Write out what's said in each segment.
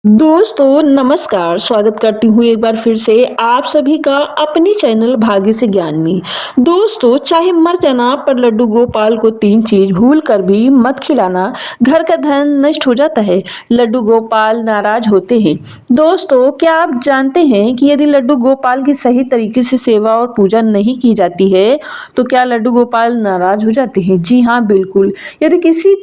दोस्तों नमस्कार, स्वागत करती हूँ एक बार फिर से आप सभी का अपनी चैनल भाग्य से ज्ञान में। दोस्तों चाहे मर जाना पर लड्डू गोपाल को तीन चीज भूल कर भी मत खिलाना, घर का धन नष्ट हो जाता है। लड्डू गोपाल नाराज होते हैं। दोस्तों क्या आप जानते हैं कि यदि लड्डू गोपाल की सही तरीके से सेवा और पूजा नहीं की जाती है तो क्या लड्डू गोपाल नाराज हो जाते हैं? जी हाँ, बिल्कुल। यदि किसी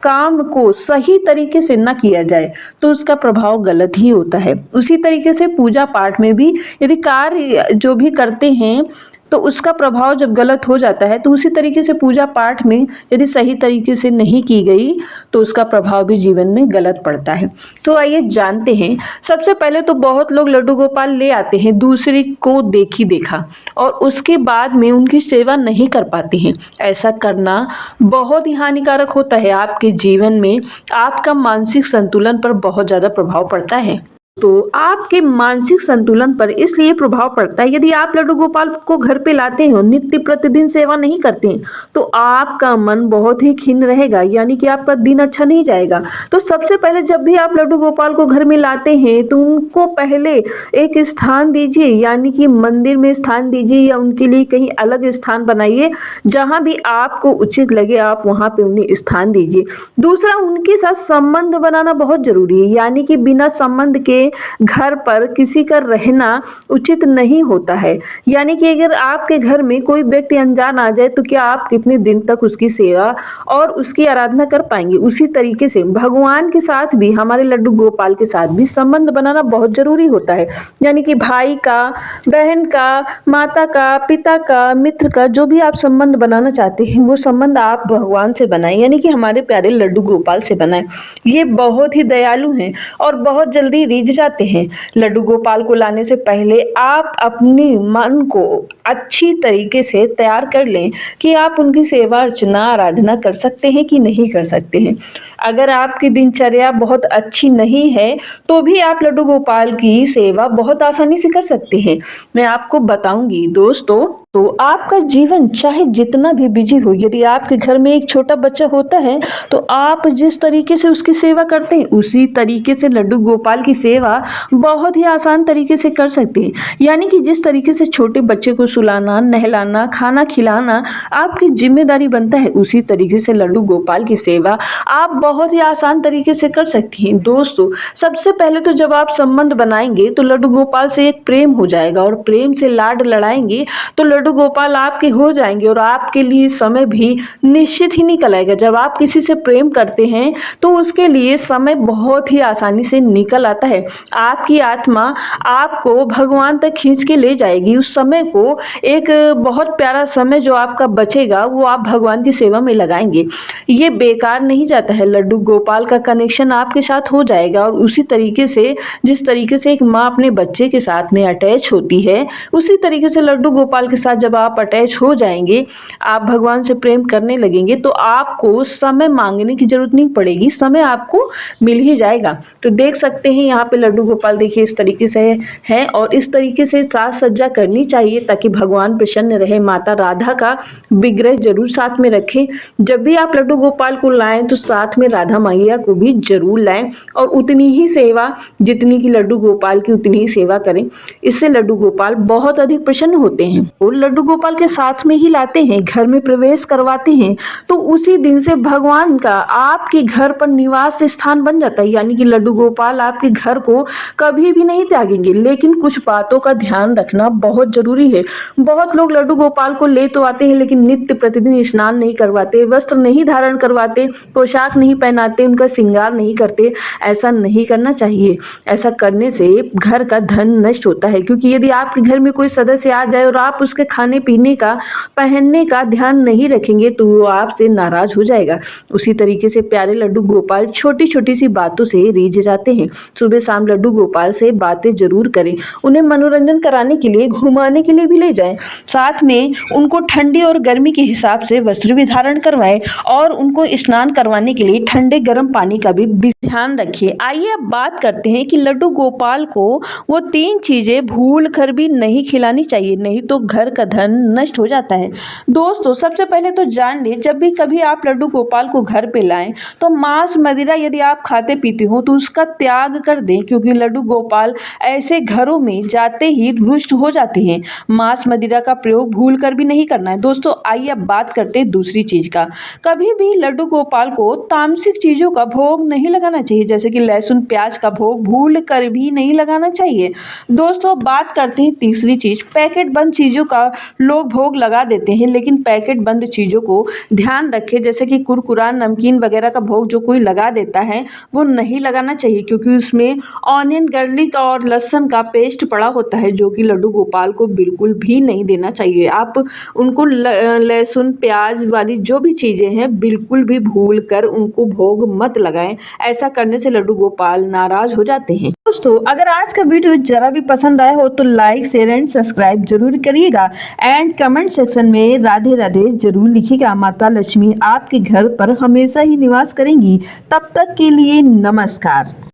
काम को सही तरीके से न किया जाए तो उसका प्रभाव गलत ही होता है। उसी तरीके से पूजा पाठ में भी यदि कार्य जो भी करते हैं तो उसका प्रभाव जब गलत हो जाता है तो उसी तरीके से पूजा पाठ में यदि सही तरीके से नहीं की गई तो उसका प्रभाव भी जीवन में गलत पड़ता है। तो आइए जानते हैं। सबसे पहले तो बहुत लोग लड्डू गोपाल ले आते हैं दूसरे को देखी देखा और उसके बाद में उनकी सेवा नहीं कर पाते हैं। ऐसा करना बहुत ही हानिकारक होता है आपके जीवन में। आपका मानसिक संतुलन पर बहुत ज़्यादा प्रभाव पड़ता है। तो आपके मानसिक संतुलन पर इसलिए प्रभाव पड़ता है, यदि आप लड्डू गोपाल को घर पे लाते हो, नित्य प्रतिदिन सेवा नहीं करते हैं तो आपका मन बहुत ही खिन्न रहेगा, यानी कि आपका दिन अच्छा नहीं जाएगा। तो सबसे पहले जब भी आप लड्डू गोपाल को घर में लाते हैं तो उनको पहले एक स्थान दीजिए, यानी कि मंदिर में स्थान दीजिए या उनके लिए कहीं अलग स्थान बनाइए। जहां भी आपको उचित लगे आप वहां पे उन्हें स्थान दीजिए। दूसरा, उनके साथ संबंध बनाना बहुत जरूरी है, यानी कि बिना संबंध के घर पर किसी का रहना उचित नहीं होता है। यानी कि अगर आपके घर में कोई व्यक्ति अनजान आ जाए तो क्या आप कितने दिन तक उसकी सेवा और उसकी आराधना कर पाएंगे? उसी तरीके से भगवान के साथ भी, हमारे लड्डू गोपाल के साथ भी संबंध बनाना बहुत जरूरी होता है। यानी कि भाई का, बहन का, माता का, पिता का, मित्र का, जो भी आप संबंध बनाना चाहते हैं वो संबंध आप भगवान से बनाएं, यानी कि हमारे प्यारे लड्डू गोपाल से बनाएं। ये बहुत ही दयालु हैं और बहुत जल्दी रिझ जाते हैं। लड्डू गोपाल को लाने से पहले आप अपने मन को अच्छी तरीके से तैयार कर लें कि आप उनकी सेवा अर्चना आराधना कर सकते हैं कि नहीं कर सकते हैं। अगर आपकी दिनचर्या बहुत अच्छी नहीं है तो भी आप लड्डू गोपाल की सेवा बहुत आसानी से कर सकते हैं। मैं आपको बताऊंगी दोस्तों। तो आपका जीवन चाहे जितना भी बिजी हो, यदि आपके घर में एक छोटा बच्चा होता है तो आप जिस तरीके से उसकी सेवा करते हैं उसी तरीके से लड्डू गोपाल की सेवा बहुत ही आसान तरीके से कर सकते हैं। यानी कि जिस तरीके से छोटे बच्चे को सुलाना, नहलाना, खाना खिलाना आपकी जिम्मेदारी बनता है, उसी तरीके से लड्डू गोपाल की सेवा आप बहुत ही आसान तरीके से कर सकती हैं। दोस्तों सबसे पहले तो जब आप संबंध बनाएंगे तो लड्डू गोपाल से एक प्रेम हो जाएगा और प्रेम से लाड लड़ाएंगे तो लड्डू गोपाल आपके हो जाएंगे और आपके लिए समय भी निश्चित ही निकल आएगा। जब आप किसी से प्रेम करते हैं तो उसके लिए समय बहुत ही आसानी से निकल आता है। आपकी आत्मा आपको भगवान तक खींच के ले जाएगी। उस समय को, एक बहुत प्यारा समय जो आपका बचेगा वो आप भगवान की सेवा में लगाएंगे। ये बेकार नहीं जाता है। लड्डू गोपाल का कनेक्शन आपके साथ हो जाएगा और उसी तरीके से, जिस तरीके से एक माँ अपने बच्चे के साथ में अटैच होती है, उसी तरीके से लड्डू गोपाल के साथ जब आप अटैच हो जाएंगे, आप भगवान से प्रेम करने लगेंगे तो आपको समय मांगने की जरूरत नहीं पड़ेगी, समय आपको मिल ही जाएगा। तो देख सकते हैं यहाँ पे लड्डू गोपाल देखिए इस तरीके से है और इस तरीके से साज सज्जा करनी चाहिए ताकि भगवान प्रसन्न रहे। माता राधा का विग्रह जरूर साथ में रखें। जब भी आप लड्डू गोपाल को लाएं तो साथ में राधा मैया को भी जरूर लाएं और उतनी ही सेवा जितनी की लड्डू गोपाल की उतनी ही सेवा करें। इससे लड्डू गोपाल बहुत अधिक प्रसन्न होते हैं और लड्डू गोपाल के साथ में ही लाते हैं, घर में प्रवेश करवाते हैं तो उसी दिन से भगवान का आपके घर पर निवास स्थान बन जाता है। यानी कि लड्डू गोपाल आपके घर को कभी भी नहीं त्यागेंगे। लेकिन कुछ बातों का ध्यान रखना बहुत जरूरी है। बहुत लोग लड्डू गोपाल को ले तो आते हैं लेकिन नित्य प्रतिदिन स्नान नहीं करवाते, वस्त्र नहीं धारण करवाते, पोशाक नहीं पहनाते, उनका श्रृंगार नहीं करते। ऐसा नहीं करना चाहिए। ऐसा करने से घर का धन नष्ट होता है, क्योंकि यदि आपके घर में कोई सदस्य आ जाए और आप उसके खाने पीने का, पहनने का ध्यान नहीं रखेंगे तो वो आपसे नाराज हो जाएगा। उसी तरीके से प्यारे लड्डू गोपाल छोटी छोटी सी बातों से रीझ जाते हैं। सुबह शाम लड्डू गोपाल से बातें जरूर करें। उन्हें मनोरंजन कराने के लिए, घुमाने के लिए भी ले जाएं। साथ में उनको ठंडी और गर्मी के हिसाब से वस्त्र भी धारण करवाएं और उनको स्नान करवाने के लिए ठंडे गर्म पानी का भी ध्यान रखिए। आइए अब बात करते हैं कि लड्डू गोपाल को वो तीन चीजें भूल कर भी नहीं खिलानी चाहिए, नहीं तो घर का का धन नष्ट हो जाता है। दोस्तों सबसे पहले तो जान ले, जब भी कभी आप लड्डू गोपाल को घर पे लाएं तो मांस मदिरा यदि आप खाते पीते हो तो उसका त्याग कर दें, क्योंकि लड्डू गोपाल ऐसे घरों में जाते ही रुष्ट हो जाते हैं। मांस मदिरा का प्रयोग भूल कर भी नहीं करना है। दोस्तों आइए अब बात करते हैं दूसरी चीज का। कभी भी लड्डू गोपाल को तामसिक चीजों का भोग नहीं लगाना चाहिए, जैसे कि लहसुन प्याज का भोग भूल कर भी नहीं लगाना चाहिए। दोस्तों बात करते हैं तीसरी चीज, पैकेट बंद चीजों का लोग भोग लगा देते हैं, लेकिन पैकेट बंद चीजों को ध्यान रखें, जैसे कि कुरकुरा नमकीन वगैरह का भोग जो कोई लगा देता है वो नहीं लगाना चाहिए, क्योंकि उसमें ऑनियन गार्लिक और लहसुन का पेस्ट पड़ा होता है, जो कि लड्डू गोपाल को बिल्कुल भी नहीं देना चाहिए। आप उनको लहसुन प्याज वाली जो भी चीज़ें हैं बिल्कुल भी भूल कर उनको भोग मत लगाएं। ऐसा करने से लड्डू गोपाल नाराज हो जाते हैं। दोस्तों अगर आज का वीडियो जरा भी पसंद आया हो तो लाइक शेयर एंड सब्सक्राइब जरूर करिएगा एंड कमेंट सेक्शन में राधे राधे जरूर लिखिएगा। माता लक्ष्मी आपके घर पर हमेशा ही निवास करेंगी। तब तक के लिए नमस्कार।